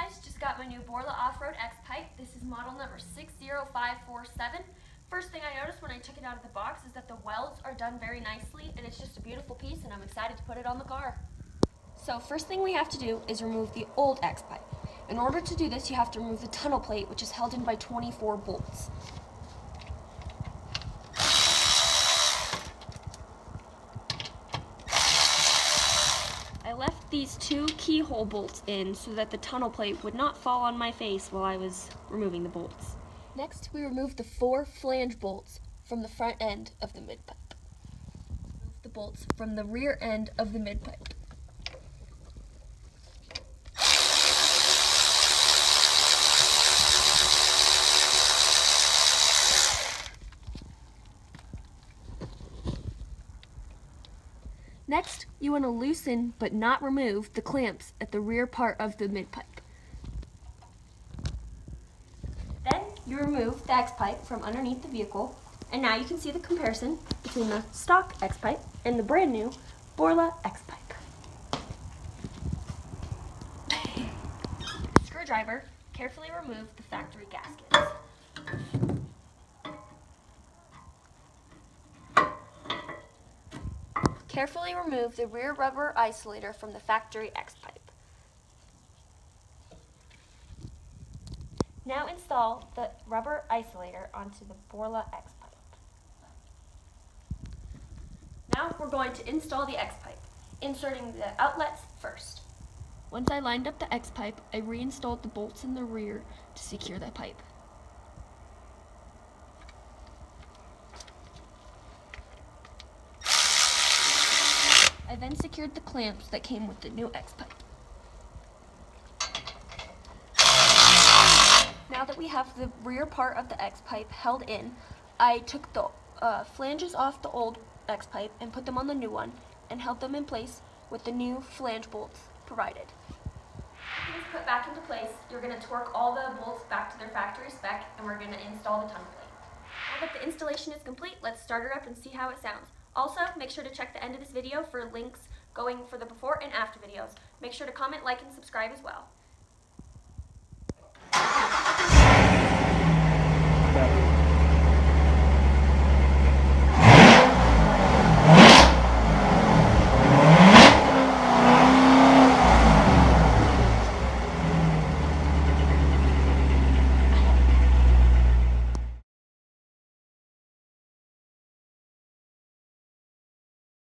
guys, just got my new Borla Offroad X-Pipe. This is model number 60547. First thing I noticed when I took it out of the box is that the welds are done very nicely, and it's just a beautiful piece, and I'm excited to put it on the car. So first thing we have to do is remove the old X-Pipe. In order to do this, you have to remove the tunnel plate, which is held in by 24 bolts. I left these two keyhole bolts in so that the tunnel plate would not fall on my face while I was removing the bolts. Next, we remove the 4 flange bolts from the front end of the mid-pipe. Remove the bolts from the rear end of the mid-pipe. Next, you want to loosen but not remove the clamps at the rear part of the mid-pipe. Then you remove the X-Pipe from underneath the vehicle, and now you can see the comparison between the stock X-Pipe and the brand new Borla X-Pipe. With a screwdriver, carefully remove the factory gaskets. Carefully remove the rear rubber isolator from the factory X-Pipe. Now install the rubber isolator onto the Borla X-Pipe. Now we're going to install the X-Pipe, inserting the outlets first. Once I lined up the X-Pipe, I reinstalled the bolts in the rear to secure the pipe. I then secured the clamps that came with the new X-Pipe. Now that we have the rear part of the X-Pipe held in, I took the flanges off the old X-Pipe and put them on the new one and held them in place with the new flange bolts provided. These put back into place, you're going to torque all the bolts back to their factory spec, and we're going to install the tunnel plate. Now that the installation is complete, let's start her up and see how it sounds. Also, make sure to check the end of this video for links going for the before and after videos. Make sure to comment, like, and subscribe as well.